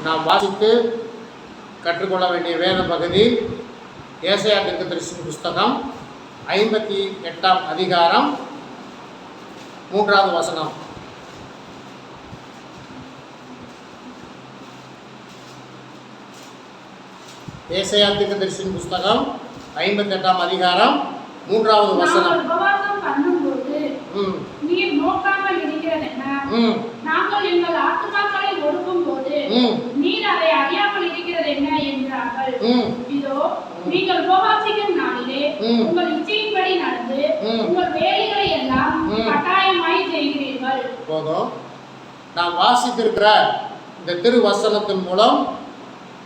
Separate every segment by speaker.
Speaker 1: நாம் வாசித்து கற்றுக்கொள்ள வேண்டிய வேத பகுதி ஏசாயா தீர்க்கதரிசியின் புஸ்தகம் 58ஆம் அதிகாரம் 3வது வசனம். ஏசாயா தீர்க்கதரிசியின் புஸ்தகம் 58ஆம் அதிகாரம் 3வது வசனம்.
Speaker 2: நீர் நோக்காமல் இருக்கிறதென்ன? நாங்கள் எங்கள் ஆத்துமாக்களை ஒடுக்கும் போது நீர் அதை அறியாமல் இருக்கிறதென்ன என்றார்கள். இதோ நீங்கள் உபவாசிக்கும் நாளிலே உங்கள் இச்சையின்படி நடந்து உங்கள் வேலைகளை எல்லாம் கட்டாயமாய் செய்கிறீர்கள்.
Speaker 1: போதும். நாம் வாசித்திருக்கிற இந்த திருவசனத்தின் மூலம்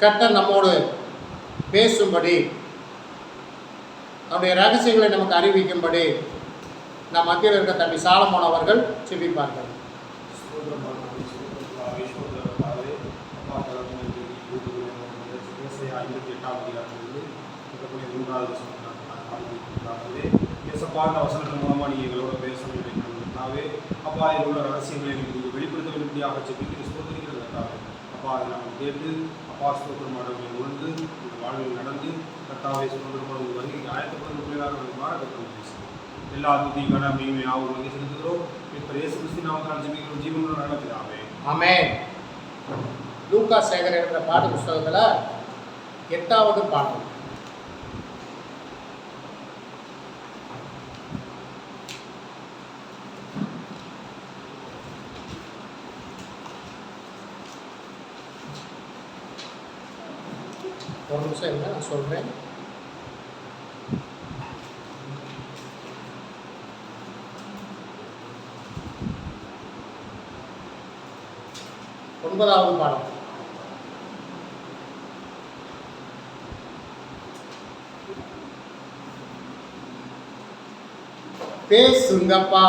Speaker 1: கர்த்தர் நம்மோடு பேசும்படி, அவருடைய ரகசியங்களை நமக்கு அறிவிக்கும்படி நம் மத்தியில் இருக்க தம்பி சாலமோன் அவர்கள் செபிப்பார்கள்.
Speaker 3: வசனத்தின் மூலமாக நீங்கள் எங்களோட பேசவே அப்பா, இதில் உள்ள ரகசியங்களை நீங்கள் வெளிப்படுத்த வேண்டியதாக செபிக்கிற சோதனைகள் அப்பா, அதை நாங்கள் கேட்டு அப்பா ஸ்தோத்திரமானவர்களை உணர்ந்து உங்கள் வாழ்வில் நடந்து கர்த்தாவை சுதந்திரமான உங்கள் வருகை ஆயத்தப்படும் பிள்ளைகளாக மாற கற்று எல்லா துதிக்கான மேன்மை ஆவணங்களை செலுத்துகிறோம். இப்போ இயேசு கிறிஸ்து நாமத்தால் ஜெபிக்கிறோம். ஜீவனுள்ள நல்ல பிதாவே,
Speaker 1: ஆமென். லூக்கா சேகர் என்ற பாட புஸ்தகத்தில் 8வது பாடல். ஒரு நிமிஷம் என்ன நான் சொல்கிறேன். ஒன்பதாவது பாடம். பேசுங்கப்பா,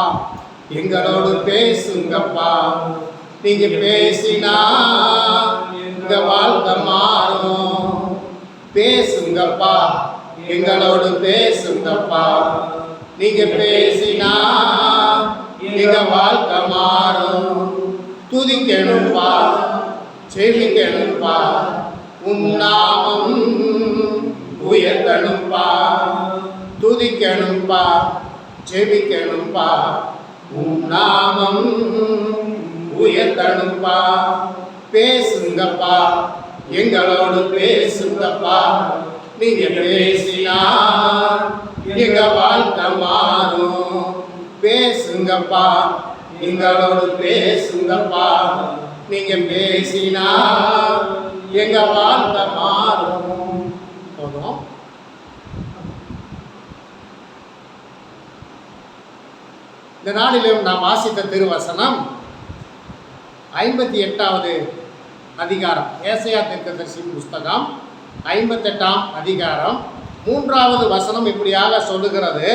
Speaker 1: எங்களோடு பேசுங்கப்பா, நீங்க பேசினா இந்த வாழ்க்கை மாறும். பேசுங்கப்பா, எங்களோடு பேசுங்கப்பா, நீங்க பேசினா எங்க வாழ்க்கை மாறும். துதிக்கணும்பா, செவிக்கணும்பா, உம் நாமம் உயர்த்தணும்பா. துதிக்கணும்பா, செவிக்கணும்பா, உம் நாமம் உயர்த்தணும்பா. பேசுங்கப்பா, எங்களோடு பேசுங்கப்பா, நீங்க பேசினா எங்க வாழ்க்கை மாறும். பேசுங்கப்பா, எங்களோடு பேசுங்கப்பா, நீங்க பேசினா எங்க வாழ்க்கை மாறும். போதும். இந்த நாளிலும் நாம் வாசித்த திருவசனம் 58வது அதிகாரம், ஏசாயா தீர்க்கதரிசியின் புஸ்தகம் 58ஆம் அதிகாரம் 3வது வசனம் இப்படியாக சொல்லுகிறது.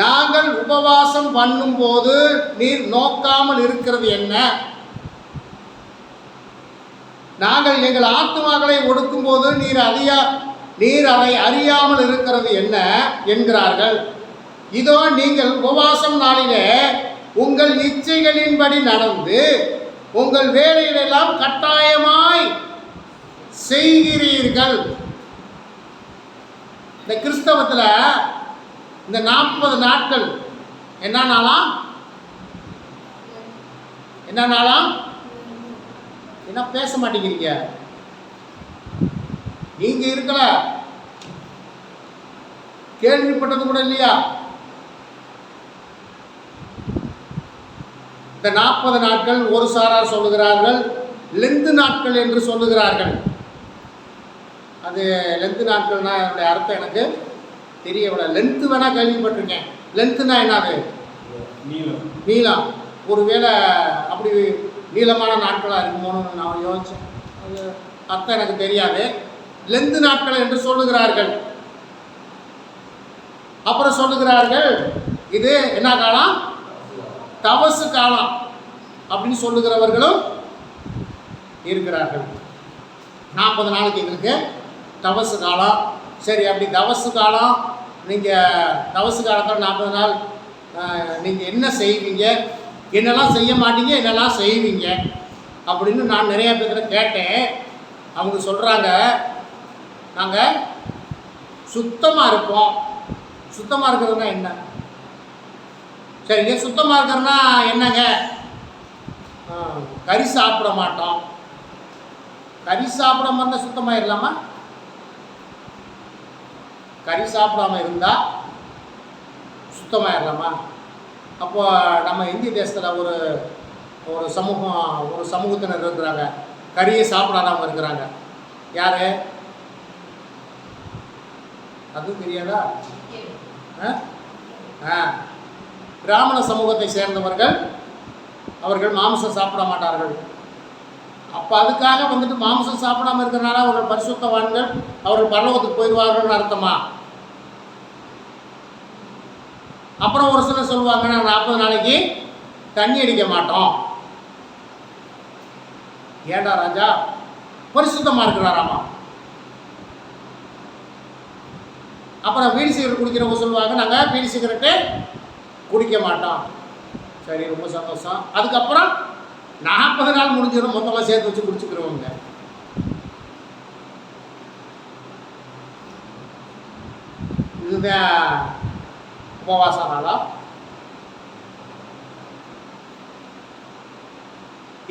Speaker 1: நாங்கள் உபவாசம் பண்ணும் போது நீர் நோக்காமல் இருக்கிறது என்ன? நாங்கள் எங்கள் ஆத்துமாக்களை ஒடுக்கும் போது நீர் அதை அறியாமல் இருக்கிறது என்ன என்கிறார்கள். இதோ நீங்கள் உபவாசம் நாளிலே உங்கள் இச்சைகளின்படி நடந்து உங்கள் வேலைகளெல்லாம் கட்டாயமாய் செய்கிறீர்கள். இந்த கிறிஸ்தவத்தில் இந்த 40 நாட்கள் என்ன நாளாம்? என்ன பேச மாட்டேங்கிறீங்க? நீங்க இருக்கல, கேள்விப்பட்டது கூட இல்லையா? இந்த 40 நாட்கள் ஒரு சாரார் சொல்லுகிறார்கள் லெந்து நாட்கள் என்று சொல்லுகிறார்கள். அது லெந்து நாட்கள்னா என்னுடைய அர்த்தம் எனக்கு தெரியவில்லை. லென்த்து வேணா கேள்விப்பட்டிருக்கேன். லென்த்துனா என்னது? நீளம். ஒருவேளை அப்படி நீளமான நாட்களாக இருக்குமோன்னு நான் யோசித்தேன். அது அர்த்தம் எனக்கு தெரியாது. லெந்து நாட்கள் என்று சொல்லுகிறார்கள். அப்புறம் சொல்லுகிறார்கள் இது என்ன காலம்? தவசு காலம் அப்படின்னு சொல்லுகிறவர்களும் இருக்கிறார்கள். 40 நாளைக்கு எங்களுக்கு தவசு காலம். சரி, அப்படி தவசு காலம், நீங்கள் தவசு காலத்தில் 40 நாள் நீங்கள் என்ன செய்வீங்க, என்னெல்லாம் செய்ய மாட்டீங்க, என்னெல்லாம் செய்வீங்க அப்படின்னு நான் நிறையா பேர்கிட்ட கேட்டேன். அவங்க சொல்கிறாங்க, நாங்கள் சுத்தமாக இருப்போம். சுத்தமாக இருக்கிறதுனா என்ன? சரிங்க, சுத்தமாக இருக்கிறதுனா என்னங்க? கறி சாப்பிட மாட்டோம். கறி சாப்பிடாம இருந்தால் சுத்தமாகிடலாமா? கறி சாப்பிடாமல் இருந்தால் சுத்தமாகிடலாமா? அப்போ நம்ம இந்திய தேசத்தில் ஒரு சமூகத்தினர் இருக்கிறாங்க, கறியை சாப்பிடாதவங்க இருக்கிறாங்க. யார்? அதுவும் தெரியாதா? பிராமண சமூகத்தை சேர்ந்தவர்கள், அவர்கள் மாംசம் சாப்பிட மாட்டார்கள். அப்போ அதுக்காக வந்துட்டு மாംசம் சாப்பிடாமல் இருக்கிறனால அவர்கள் பரிசுத்தவான்கள், அவர்கள் பரலோகத்துக்கு போயிடுவார்கள்னு அர்த்தமா? அப்புறம் ஒரு சிலர் சொல்லுவாங்க, நாங்கள் 40 நாளைக்கு தண்ணி அடிக்க மாட்டோம். ஏண்டா ராஜா? பரிசுத்தமாக இருக்கிறாராமா. அப்புறம் பீடி சிகரெட் குடிக்கிறவங்க சொல்லுவாங்க, நாங்கள் பீடி சிகரெட்டு குடிக்க மாட்டோம். சரி, ரொம்ப சந்தோஷம். அதுக்கப்புறம் 40 நாள் முடிஞ்சிடும், மொத்தமாக சேர்த்து வச்சு குடிச்சுக்கிறவங்க. இதுதான் உபவாச நாளா?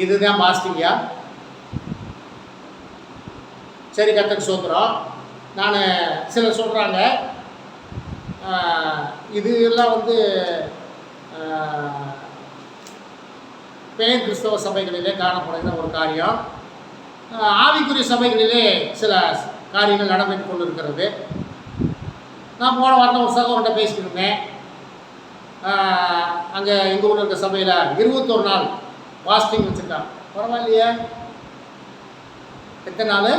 Speaker 1: இதுதான் பாஸ்டிங்கா? சரி, கர்த்தருக்கு ஸ்தோத்திரம். நான் சிலர் சொல்கிறாங்க, இது எல்லாம் வந்து பேர் கிறிஸ்தவ சபைகளிலே காணப்படுகிற ஒரு காரியம். ஆவிக்குரிய சபைகளிலே சில காரியங்கள் நடந்து கொண்டு இருக்கிறது. நான் போன வாரம் ஒரு சகோதரன்ட்ட பேசிக்கிட்டு இருந்தேன். அங்கே எங்கள் ஊரில் இருக்க சபையில் 21 நாள் ஃபாஸ்டிங் வச்சுருக்கான். பரவாயில்லையே, எத்தனை நாள்?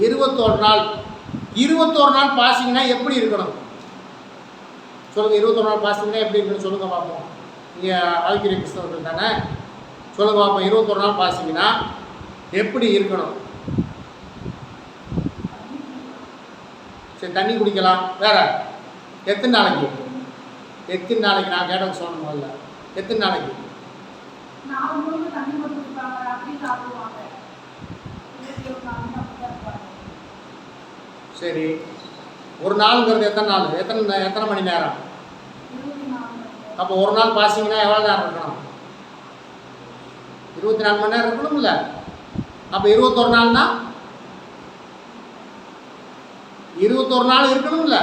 Speaker 1: 21 நாள். 21 நாள் ஃபாஸ்டிங்னா எப்படி இருக்கணும் சொல்லுங்கள்? 21 நாள் ஃபாஸ்டிங்னா எப்படி இருக்குன்னு சொல்லுங்கள் பார்ப்போம். நீங்கள் ஆவிக்குரிய கிறிஸ்தவர்கள் தானே, சொல்லுங்கள் பார்ப்போம். 21 நாள் ஃபாஸ்டிங்னா எப்படி இருக்கணும்? சரி, தண்ணி குடிக்கலாம். வேற எத்தனை நாளைக்கு? எத்தனை நாளைக்கு? நான் கேட்டது சொல்லணும் முதல்ல. எத்தனை நாளைக்கு? சரி, ஒரு நாளுங்கிறது எத்தனை நாள்? எத்தனை மணி நேரம்? அப்போ ஒரு நாள் பாசிங்கன்னா எவ்வளோ நேரம் இருக்கணும்? 24 மணி நேரம் இருக்கணும்ல. அப்போ 21 நாள்னா 21 நாள் இருக்கணும்ல.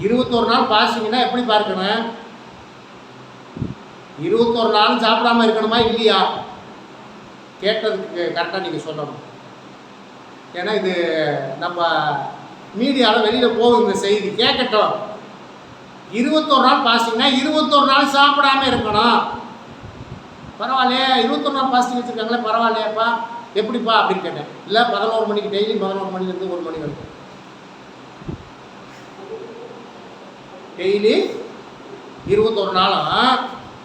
Speaker 1: 21 நாள் பாசிங்கன்னா எப்படி பார்க்கணும்? 21 நாள் சாப்பிடாம இருக்கணுமா இல்லையா? கேட்டதுக்கு கரெக்டாக நீங்கள் சொல்லணும். ஏன்னா இது நம்ம மீடியாவில் வெளியில் போகும் இந்த செய்தி கேட்கட்டும். 21 நாள் பாஸ்டிங்னா 21 நாள் சாப்பிடாம இருக்கணும். பரவாயில்லையே, 21 நாள் பாஸ்டிங் வச்சுருக்காங்களே, பரவாயில்லையாப்பா, எப்படிப்பா அப்படின்னு கேட்டேன். இல்லை, 11 மணிக்கு, டெய்லி 11 மணிலேருந்து 1 மணி வரைக்கும், டெய்லி 21 நாளும்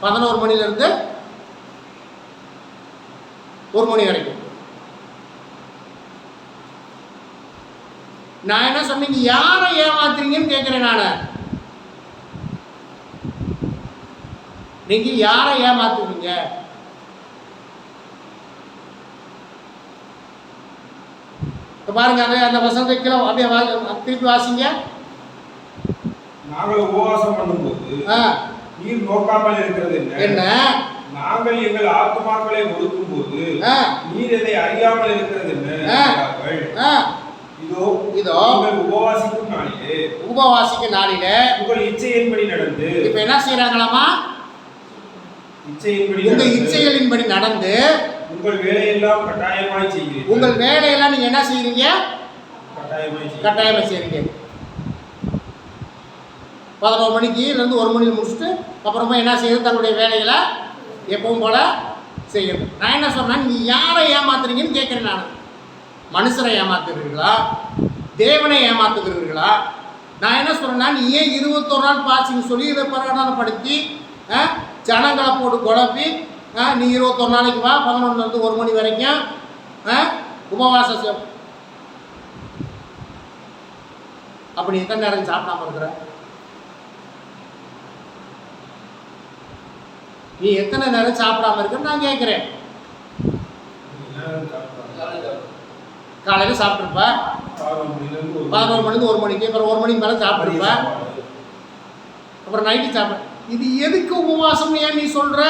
Speaker 1: 11 மணிலேருந்து 1 மணி வரைக்கும். நான் என்ன சொன்னீங்க? யாரை ஏமாத்துறீங்கன்னு கேட்குறேன் நான். நீங்க யாரை ஏமாத்துவீங்க? பாருங்க, அந்த வசனத்தை கீழே அப்படியே திருப்பி வாசிங்க.
Speaker 3: நாங்கள் உபவாசம் பண்ணும்போது நீர் நோக்காமல் இருக்கிறது என்ன? நாங்கள் எங்கள் ஆத்துமாக்களை ஒடுக்கும் போது நீர் இதை அறியாமல் இருக்கிறது என்ன? இதோ உபவாசிக்கும் நாளிலே உங்கள் இச்சையின்படி நடந்து.
Speaker 1: இப்ப என்ன செய்யறாங்களாமா? உங்க இச்சைகளின்படி நடந்து
Speaker 3: உங்கள் வேலையெல்லாம் கட்டாயமாய் செய்கிறீர்கள்.
Speaker 1: உங்கள் வேலையெல்லாம் நீங்க என்ன செய்றீங்க? கட்டாயமாய் செய்றீங்க. 11 மணிக்கு இருந்து 1 மணிக்கு முடிச்சுட்டு அப்புறமா என்ன செய்யறது? தன்னுடைய வேலைகளை எப்பவும் போல செய்யணும். நான் என்ன சொன்னேன்? நீ யாரை ஏமாத்துறீங்கன்னு கேட்கிறேன். நான் மனுஷரை ஏமாத்துகிறீர்களா, தேவனை ஏமாத்துகிறீர்களா? நான் என்ன சொல்றேன்னா, நீ ஏன் 21 நாள் பாசிங் சொல்லி இதை பிரகடனப்படுத்தி ஜனங்களை போட்டு குழப்பி நீ 21 நாளைக்கு வா, 11லேருந்து 1 மணி வரைக்கும் உபவாசம் அப்படி எத்தனை நேரம் சாப்பிடாம இருக்கிற? நீ எத்தனை நேரம் சாப்பிடாம இருக்க நான் கேட்குறேன். காலையில் சாப்பிட்ருப்ப 11 மணிலேருந்து 1 மணிக்கு, அப்புறம் 1 மணிக்கு மேலே சாப்பிட்ருப்ப, அப்புறம் நைட்டு சாப்பிட. இது எதுக்கு உபவாசம் ஏன் நீ சொல்ற?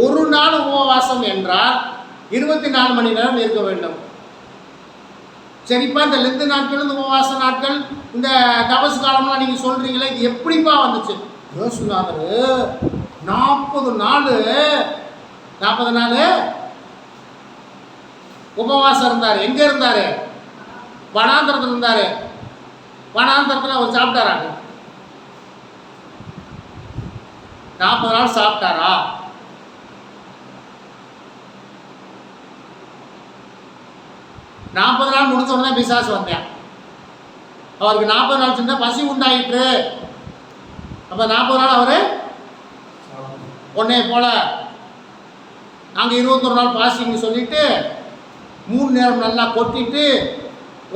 Speaker 1: ஒரு நாள் உபவாசம் என்றால் 24 மணி நேரம் இருக்க வேண்டும். சரிப்பா, இந்த லெந்து நாட்கள், இந்த உபவாச நாட்கள், இந்த தபசு காலம்லாம் நீங்கள் சொல்கிறீங்களே, இது எப்படிப்பா வந்துச்சு? யோசுநாதர் 40 நாள் உபவாசம் இருந்தார். எங்கே இருந்தார்? வனாந்திரத்தில் இருந்தார். வனாந்திரத்தில் அவர் சாப்பிட்டாராங்க? 40 நாள் சாப்பிட்டாரா? நாற்பது நாள் முடிச்ச உடனே பிசாசு வந்தேன். அவருக்கு 40 நாள் சின்ன பசி உண்டாயிற்று. அப்போ 40 நாள் அவர் உடனே போல நாங்கள் 21 நாள் பாசிங்க சொல்லிட்டு 3 நேரம் நல்லா கொட்டிட்டு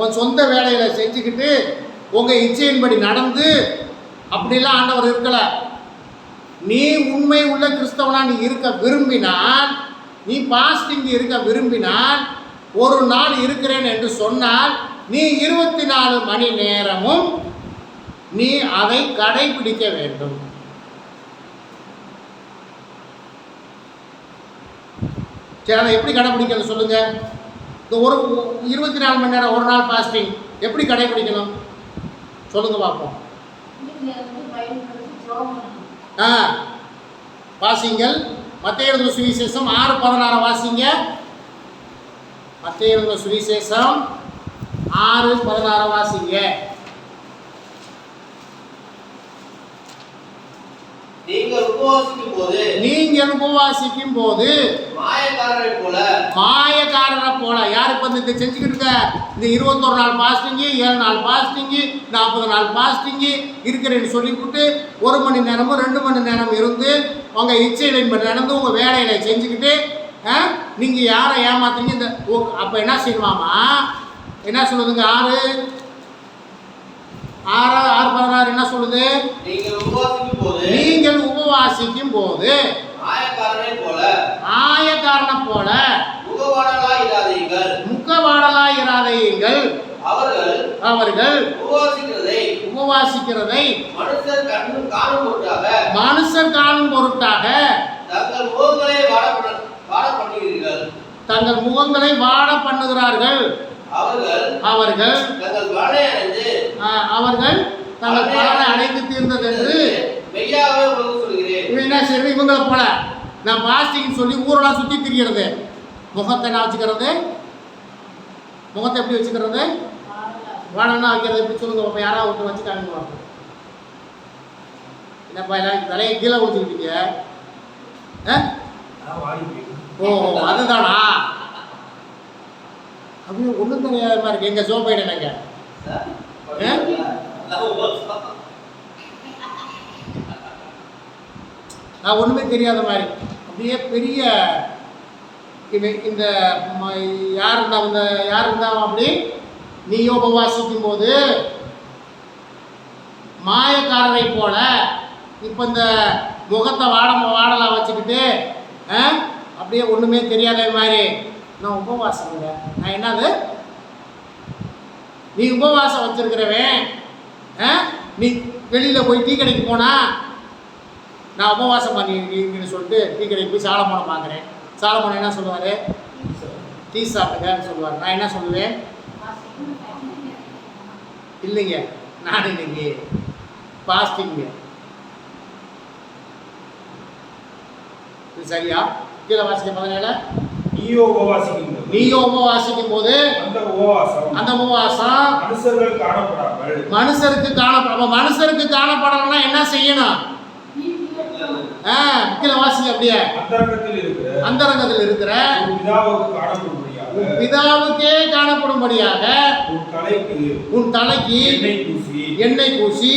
Speaker 1: உன் சொந்த வேலையில் செஞ்சுக்கிட்டு உங்கள் இச்சையின்படி நடந்து அப்படிலாம் ஆண்டவர் இருக்கலை. நீ உண்மை உள்ள கிறிஸ்தவனா நீ இருக்க விரும்பினால், நீ பாஸ்டிங் இருக்க விரும்பினால், ஒரு நாள் இருக்கிறேன் என்று சொன்னால் நீ 24 மணி நேரமும் நீ அதை கடைபிடிக்க வேண்டும். சரி, அதை எப்படி கடைபிடிக்கணும் சொல்லுங்க. இந்த ஒரு 24 மணி நேரம் ஒரு நாள் பாஸ்டிங் எப்படி கடைபிடிக்கணும் சொல்லுங்க பார்ப்போம். வாசிங்கள். மத்தேயு எழுதின சுவிசேஷம் 6:16 வாசிங்க. மத்தேயு எழுதின சுவிசேஷம் 6:16 வாசிங்க.
Speaker 4: நீங்கள் உபவாசிக்கும் போது
Speaker 1: மாயக்காரரை போல யார் இப்ப இந்த செஞ்சுக்கிட்டு இருக்க? இந்த 21 நாள் பாஸ்டிங்கு, 7 நாள் பாஸ்டிங்கு, 40 நாள் பாஸ்டிங்கு இருக்கிறேன்னு சொல்லிவிட்டு 1 மணி நேரமும் 2 மணி நேரம் இருந்து உங்க இச்சையின்படி நடந்து உங்க வேலையில செஞ்சுக்கிட்டு நீங்க யாரை ஏமாத்துறீங்க? இந்த அப்ப என்ன செய்யணுமாமா? என்ன சொல்லுதுங்க? 6:16 என்ன சொல்லுது? நீங்கள் உபவாசிக்கும் போது ஆயக்காரனை போல முகவாடலாயிராதீங்கள். அவர்கள் உபவாசிக்கிறதை மனுஷர் காணும் பொருட்டாக தங்கள் முகங்களை வாட பண்ணுகிறார்கள். அவர்கள் தங்கள் பலனை அடைந்து தீர்ந்தது என்று என்ன செய்யறது? இவங்களை போல நான் பாஸ்டிங் சொல்லி ஊரெல்லாம் சுற்றி திரிகிறது. முகத்தை நான் வச்சுக்கிறது, முகத்தை எப்படி வச்சுக்கிறது? வாடனா வைக்கிறது எப்படி சொல்லுங்க? இப்போ யாராவது ஒருத்தர் வச்சு காமிங்க. என்னப்பா எல்லாம் தலையை கீழே ஊற்றிக்கிட்டீங்க? ஓ, அதுதானா? அப்படியே ஒன்றும் தெரியாத மாதிரி இருக்கு. எங்க சோப்பைடு எனக்கு நான் ஒன்றுமே தெரியாத மாதிரி அப்படியே பெரிய இந்த யார் இருந்தா அப்படி நீயோ உபவாசிக்கும் போது மாயக்காரரை போல இப்போ இந்த முகத்தை வாடலாம் வச்சுக்கிட்டு அப்படியே ஒன்றுமே தெரியாத மாதிரி நான் உபவாசம் இல்லை. நான் என்னது? நீ உபவாசம் வச்சிருக்கிறவன் நீ வெளியில் போய் டீ கடைக்கு போனா நான் உபவாசம் பண்ணிருக்கேன்னு சொல்லிட்டு டீ கடைக்கு போய் சாலமோனை பார்க்குறேன். சாலமோனை என்ன சொல்லுவார்? டீ சாப்பிட்டுங்கன்னு சொல்லுவார். நான் என்ன சொல்லுவேன்? இல்லைங்க, நான் இன்னைக்கு பாஸ்டிங்க. இது சரியா? கீழே வாசிக்க 17 நீயோ உபவாசிக்கும் போது அந்த உபவாசம் மனுஷருக்கு காணப்படணும்னா என்ன செய்யணும்? கீழே வாசிங்க. அப்படியே அந்தரங்கத்தில் இருக்கிற பிதாவுக்கே காணப்படும்படியாக உன் தலைக்கு எண்ணெய் பூசி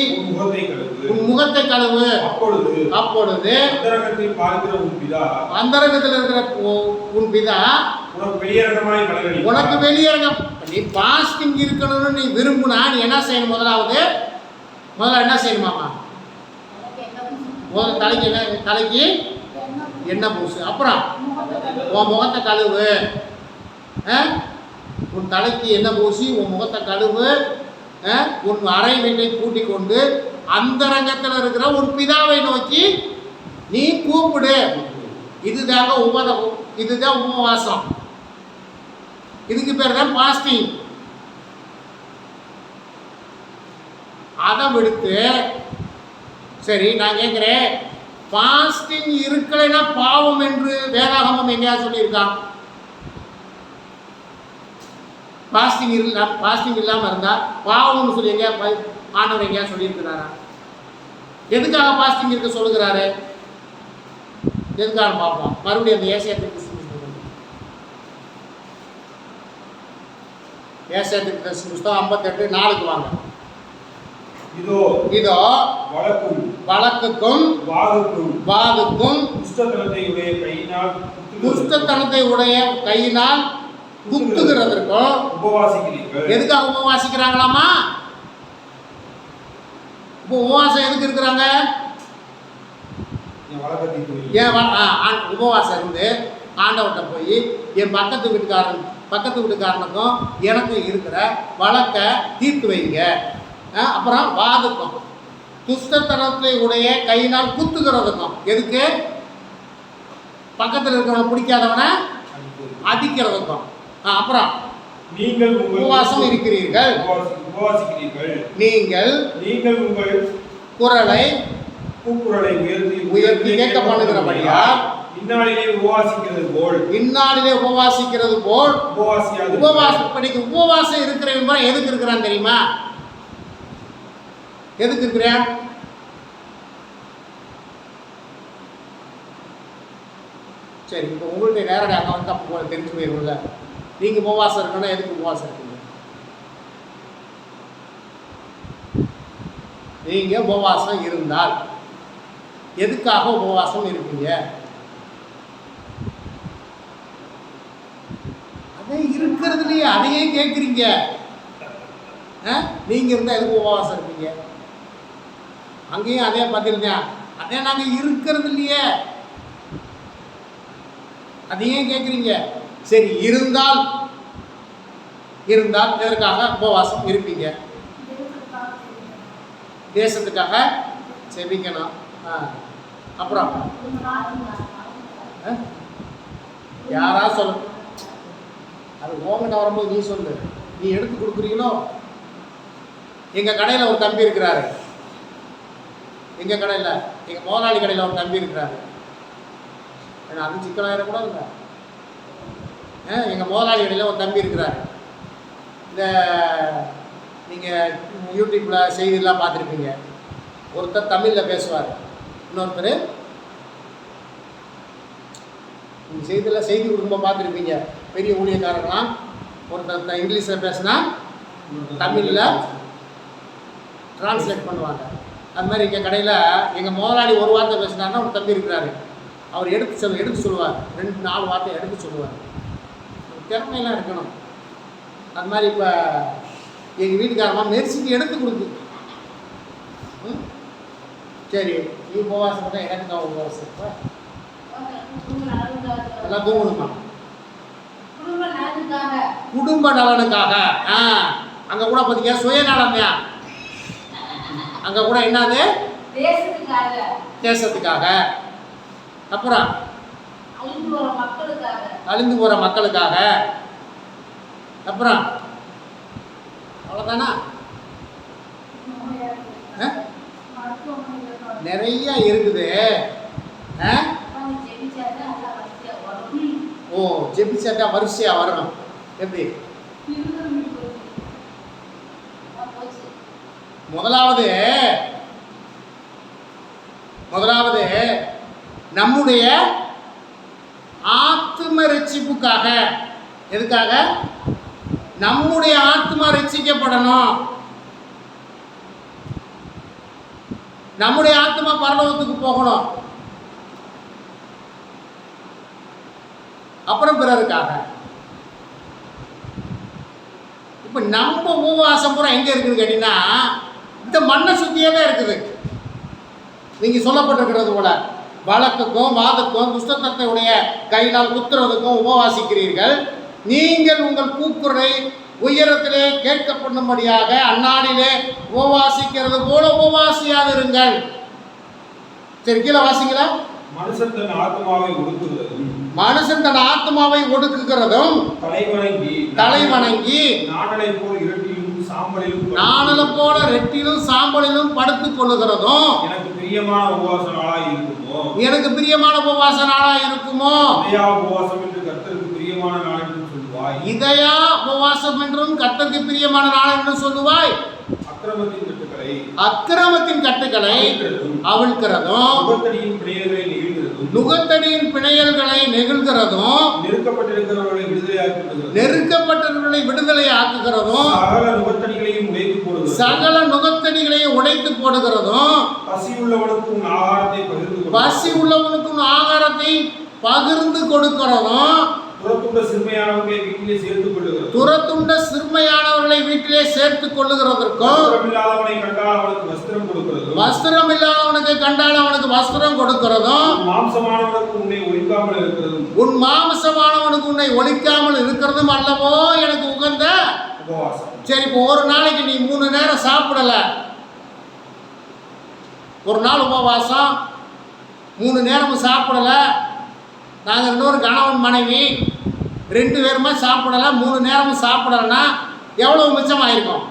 Speaker 1: உன் முகத்தை கழுவு. அப்பொழுது அந்தரங்கத்தில் இருக்கிற உன் பிதா உனக்கு வெளியரங்கம். நீ பாஸ்டிங் இருக்கணும்னு நீ விரும்புனா நீ என்ன செய்யணும்? முதல்ல என்ன செய்யணுமாமா? முதல்ல தலைக்கு என்ன, தலைக்கு எண்ணெய் பூசு. அப்புறம் உன் முகத்தை கழுவு. உன் தலைக்கு எண்ணெய் பூசி உன் முகத்தை கழுவு. உன் அறை வீட்டை கூட்டிக் கொண்டு அந்தரங்கத்தில் இருக்கிற உன் பிதாவை நோக்கி நீ கூப்பிடு. இதுதான் உபவாசம். இதுக்கு பேர் தான் பாஸ்டிங். அதை விடுத்து சரி நான் கேட்குறேன், பாஸ்டிங் இருக்கலைன்னா பாவம் என்று வேதாகமம் எங்கேயா சொல்லியிருக்கான்? பாஸ்டிங் இல்லாமல் இருந்தால் பாவம்னு சொல்லி எங்கேயா ஆண்டவர் எங்கேயா சொல்லியிருக்கிறாரா? எதுக்காக பாஸ்டிங் இருக்க சொல்லுகிறாரு? எதுக்காக பார்ப்போம். மறுபடியும் அந்த ஏசாயாவுக்கு 58:4 வாங்க. இதோ வழக்குக்கும் வாதுக்கும் துஷ்டத்தனத்தை உடைய கையினால் குத்துகிறதற்கும்
Speaker 3: உபவாசிக்கிறீர்கள்.
Speaker 1: எதுக்காக உபவாசிக்கிறாங்களாமா? இப்போ உபவாசம் எதுக்கு இருக்கிறாங்க? உபவாசம் இருந்து ஆண்டவர்கிட்ட போய் என் பக்கத்து வீட்டுக்காரனுக்கும் எனக்கும் இருக்கிற வழக்கை தீர்த்து வைங்க. அப்புறம் வாதுக்கும் துஷ்டத்தனத்தை உடைய கையினால் குத்துகிறதுக்கும். எதுக்கு? பக்கத்தில் இருக்கிறவனை பிடிக்காதவனை அடிக்கிறதுக்கும். அப்புறம்
Speaker 3: நீங்கள்
Speaker 1: உபவாசம் இருக்கிறீர்கள். நீங்கள் உங்கள் குரலை உயர்த்தி கேட்க பண்ணுகிறபடியால்
Speaker 3: இந்நாளிலே
Speaker 1: உபவாசிக்கிறது போல் உபவாசம் இருக்கிறவன் எதுக்கு இருக்கிறான் தெரியுமா? எதுக்கு இருக்கிறேன்? சரி, இப்போ உங்கள்கிட்ட நேரடி அங்கே வந்து அப்போ தெரிஞ்சு போயிரும்ல. நீங்கள் உபவாசம் இருக்கணும். எதுக்கு உபவாசம் இருக்கீங்க? நீங்கள் உபவாசம் இருந்தால் எதுக்காக உபவாசம் இருப்பீங்க? அதே இருக்கிறதுலையே அதையே கேட்குறீங்க. நீங்கள் இருந்தால் எதுக்கு உபவாசம் இருப்பீங்க? அங்கேயும் அதே பதில்தான். அதே நாங்கள் இருக்கிறது இல்லையே, அதையே கேட்குறீங்க. சரி, இருந்தால் எதற்காக உபவாசம் இருப்பீங்க? தேசத்துக்காக செபிக்கணும். அப்புறம் யாரா சொல்ல, அது ஓங்கிட்ட வரும்போது நீ சொல்லு. நீ எடுத்து கொடுக்குறீங்களோ? எங்கள் கடையில் ஒரு தம்பி இருக்கிறாரு. எங்கள் முதலாளி கடையில் ஒரு தம்பி இருக்கிறாரு. ஏன்னா அது சிக்கலாயிடக்கூடாதுங்க. எங்கள் முதலாளி கடையில் ஒரு தம்பி இருக்கிறாரு. இந்த நீங்கள் யூடியூப்பில் செய்தியெல்லாம் பார்த்துருப்பீங்க. ஒருத்தர் தமிழில் பேசுவார், இன்னொருத்தர் நீங்கள் செய்தி குடும்பம் பார்த்துருப்பீங்க. பெரிய ஊழியக்காரங்களாம் ஒருத்தர் இங்கிலீஷில் பேசினா தமிழில் டிரான்ஸ்லேட் பண்ணுவாங்க. அது மாதிரி எங்கள் கடையில் எங்கள் முதலாளி ஒரு வார்த்தை பேசினாருன்னா ஒரு தம்பி இருக்கிறாரு. அவர் எடுத்து சொல்லுவார். 2-4 வார்த்தை எடுத்து சொல்லுவார். திறமையெல்லாம் இருக்கணும். அது மாதிரி இப்போ எங்கள் வீட்டுக்காரமா மெர்சிக்கு எடுத்து கொடுத்து. சரி, நீ உபவாசம் தான், எனக்கு தான் உபவாசம். எல்லாம் தூங்கணுமா? குடும்ப நலனுக்காக. அங்கே கூட பார்த்தீங்க சுயநலம் தான். அங்கே கூட என்னது? தேசத்துக்காக. அப்புறம் அழிந்து போகிற மக்களுக்காக. அப்புறம் அவ்வளோதானா? நிறைய இருக்குது. ஓ, ஜெபிச்சாட்டா வரிசையாக வரணும். எப்படி? முதலாவது நம்முடைய ஆத்ம ரட்சிப்புக்காக. எதுக்காக? நம்முடைய ஆத்மா ரட்சிக்கப்படணும். நம்முடைய ஆத்மா பரலோகத்துக்கு போகணும். அப்புறம் பிறருக்காக. இப்ப நம்ம உபவாசம் பூரா எங்க இருக்குன்னு கேட்டீங்கன்னா இந்த மண்ணை சுத்தியே தான் இருக்குது. நீங்கள் சொல்லப்பட்டிருக்கிறது போல வழக்குக்கும் வாதக்கும் துஷ்டத்தத்தை உடைய கையினால் குத்துறதுக்கும் உபவாசிக்கிறீர்கள். நீங்கள் உங்கள் கூக்குரலை உயரத்திலே கேட்கப்படும்படியாக அந்நாளிலே உபவாசிக்கிறது போல உபவாசியாதிருங்கள். சரி, கீழே வாசிங்களா?
Speaker 3: மனுஷன் தன் ஆத்மாவை ஒடுக்குகிறதும்
Speaker 1: மனுஷன் தன் ஆத்மாவை ஒடுக்குகிறதும் தலை வணங்கி
Speaker 3: நாணலை போல இரட்டிலும் சாம்பலிலும்
Speaker 1: நாணலை போல ரெட்டிலும் சாம்பலிலும் படுத்துக் கொள்ளுகிறதும்
Speaker 3: எனக்கு பிரியமான உபவாச நாளாய் இருக்குமோ
Speaker 1: எனக்கு பிரியமான உபவாச நாளாய் இருக்குமோ
Speaker 3: இதயா உபவாசம் என்று கர்த்தருக்கு பிரியமான நாள் என்று சொல்லுவாய்.
Speaker 1: இதயா உபவாசம் என்றும் கர்த்தருக்கு பிரியமான நாள் என்று சொல்லுவாய். அக்கிரமத்தின் கட்டுகளை அவிழ்க்கிறதும் நுகத்தடியின் பிணையல்களை நெகிழ்கிறதும் நெருக்கப்பட்டவர்களை விடுதலை ஆக்குகிறதும் சகல நுகத்தடிகளையும் உடைத்து போடுகிறதும் பசி உள்ளவனுக்கும் ஆகாரத்தை பகிர்ந்து கொடுக்கிறதும் துரத்துண்ட சிறுமையானவர்களை வீட்டிலே சேர்த்துக் கொள்ளுகிறதற்கும் வஸ்திரம் இல்லாதவனுக்கு கண்டால் அவனுக்கு வஸ்திரம் கொடுக்கிறதும் உன் மாம்சமானவனுக்கு உன்னை ஒழிக்காமல் இருக்கிறதும் அல்லவோ எனக்கு உகந்த உபவாசம். சரி, இப்போ ஒரு நாளைக்கு நீ 3 நேரம் சாப்பிடல, ஒரு நாள் உபவாசம், 3 நேரமும் சாப்பிடல, நாங்கள் இன்னொரு கணவன் மனைவி 2 பேருமே சாப்பிடல, 3 நேரமும் சாப்பிடலன்னா எவ்வளவு மிச்சமாயிருக்கும்?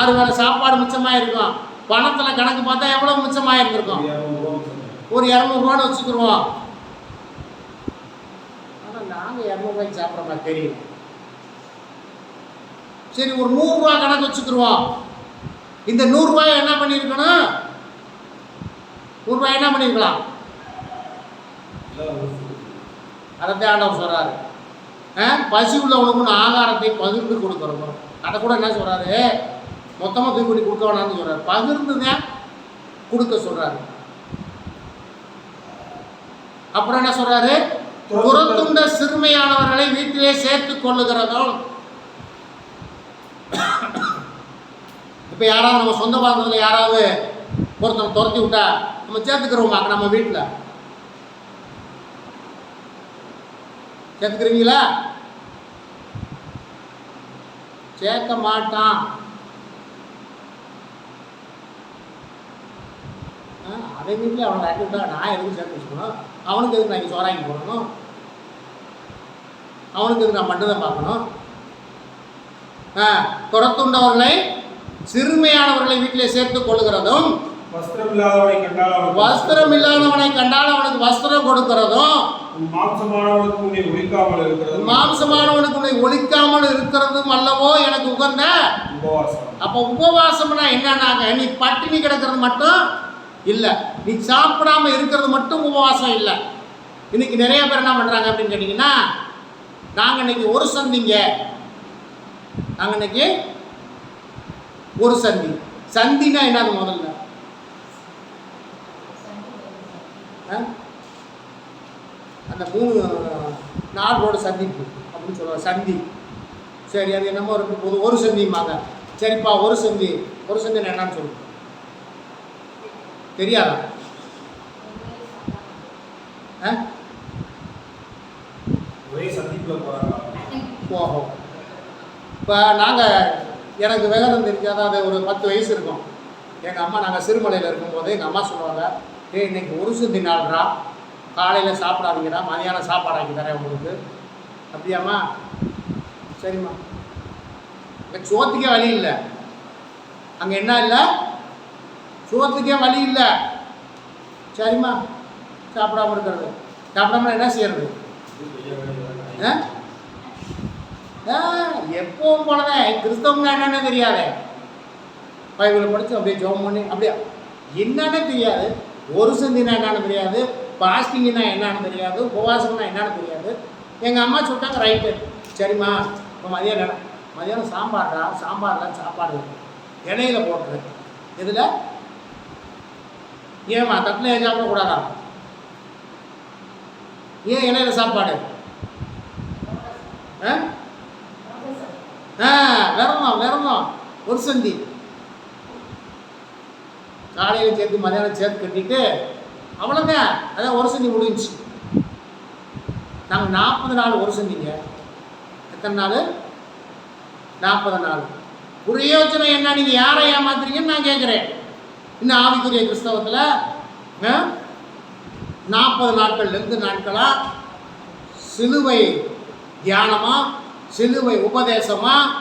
Speaker 1: 6 வேளை சாப்பாடு மிச்சமாயிருக்கும். பணத்தில் கணக்கு பார்த்தா எவ்வளவு மிச்சமாயிருந்திருக்கும்? ஒரு 200 ரூபான்னு வச்சுக்கிடுவோம். ஆனால் நாங்கள் 200 ரூபாய்க்கு சாப்பிட்ற மாதிரி தெரியும். சரி, ஒரு 100 ரூபா கணக்கு வச்சுக்கிடுவோம். இந்த 100 ரூபாய் என்ன பண்ணியிருக்கணும்? 100 ரூபாய் என்ன பண்ணியிருக்கலாம்? அதைத்தான் ஆண்டவர் சொல்கிறாரு, பசி உள்ளவனுக்கு ஆகாரத்தை பகிர்ந்து கொடுக்குறோம். அதை கூட என்ன சொல்கிறாரு, மொத்தமாக தூக்கி பண்ணி கொடுக்க வேணாம்னு சொல்கிறார், பகிர்ந்து தான் கொடுக்க சொல்கிறாரு. அப்புறம் என்ன சொல்கிறாரு, துரத்துண்ட சிறுமையானவர்களை வீட்டிலே சேர்த்து கொள்ளுகிறதும். இப்போ யாராவது நம்ம சொந்த பாந்தத்தில் யாராவது ஒருத்தனை துரத்தி விட்டா நம்ம சேர்த்துக்கிறோமாக்க நம்ம வீட்டில் சேர்த்துக்கிறீங்களா? சேர்க்க மாட்டான். அதே வீட்டில் அவனை ஆக்கி விட்டா நான் எதுக்கு சேர்த்து வச்சுக்கணும்? அவனுக்கு எதுக்கு நான் இங்கே சோறாக்கி போடணும்? அவனுக்கு எதுக்கு நான் மட்டும் தான் பார்க்கணும்? துரத்துண்டவர்களை சிறுமையானவர்களை வீட்டிலே சேர்த்துக் கொள்ளுகிறதும் வஸ்திரம் இல்லாதவனை கண்டால் அவனுக்கு வஸ்திரம் கொடுக்கிறதும்
Speaker 3: மாம்சமானவனுக்கு
Speaker 1: உன்னை ஒழிக்காமல் இருக்கிறதும் அல்லவோ எனக்கு உகந்த
Speaker 3: உபவாசம்.
Speaker 1: அப்போ உபவாசம்னா என்னன்னாங்க, நீ பட்டினி கிடக்கிறது மட்டும் இல்லை, நீ சாப்பிடாம இருக்கிறது மட்டும் உபவாசம் இல்லை. இன்னைக்கு நிறைய பேர் என்ன பண்ணுறாங்க அப்படின்னு கேட்டிங்கன்னா, நாங்கள் இன்னைக்கு ஒரு சந்திங்க, நாங்கள் இன்னைக்கு ஒரு சந்தி. சந்தினா என்னது முதல்ல? அந்த 4 ரோடு சந்திப்பு அப்படின்னு சொல்லுவாங்க, சந்தி. சரி, அது என்னமோ இருக்கு போது ஒரு சந்திம்பாங்க. சரிப்பா, ஒரு சந்தி என்னன்னு சொல்லுங்க, தெரியாதா?
Speaker 3: ஒரே சந்திப்பில் போகிறாங்க.
Speaker 1: ஓஹோ, இப்போ எனக்கு விவரம் தெரிஞ்சு, அதாவது ஒரு 10 வயசு இருக்கும். எங்கள் அம்மா, நாங்கள் சிறுமலையில் இருக்கும்போது எங்கள் அம்மா சொல்லுவாங்க, இன்னைக்கு ஒரு சந்தி நாள்றா, காலையில் சாப்பிடாதீங்கடா, மதியானம் சாப்பாடு ஆக்கி தரேன் உங்களுக்கு. அப்படியாம்மா? சரிம்மா. அங்கே சோத்துக்கே வழி இல்லை. அங்கே என்ன இல்லை? சோத்துக்கே வழி இல்லை. சரிம்மா, சாப்பிடாம இருக்கிறது. சாப்பிடாம என்ன செய்யறது? எப்பவும் போனதேன் கிறிஸ்தவங்க என்னன்னு தெரியாது. பைபிளை படித்து அப்படியே ஜோம் பண்ணி அப்படியே என்னன்னு தெரியாது. ஒரு சந்தினா என்னன்னு தெரியாது, பாஸ்டிங்னா என்னன்னு தெரியாது, உபவாசம்னா என்னன்னு தெரியாது. எங்கள் அம்மா சொல்லிட்டாங்க, ரைட்டு சரிம்மா, இப்போ மதியானம் சாம்பார்டா, சாம்பாரில் சாப்பாடு இலையில போட்டுரு. இதில் ஏம்மா தட்டில் ஏன் சாப்பிடக்கூடாதா? ஏன் இலையில சாப்பாடு? விரதம் ஒரு சந்தி. காலையில் சேர்த்து மதியானம் சேர்த்து கட்டிட்டு அவ்வளோங்க. அதான் ஒரு சந்தி முடிஞ்சிச்சு. நாங்கள் 40 நாள் ஒரு சந்திங்க. எத்தனை நாள்? 40 நாள். பிரயோஜனம் என்ன? நீங்கள் யாரை ஏமாத்துறீங்கன்னு நான் கேட்குறேன். இன்னும் ஆவிக்குரிய கிறிஸ்தவத்தில் 40 நாட்கள் லெந்து நாட்களாக சிலுவை தியானமாக, சிலுவை உபதேசமாக,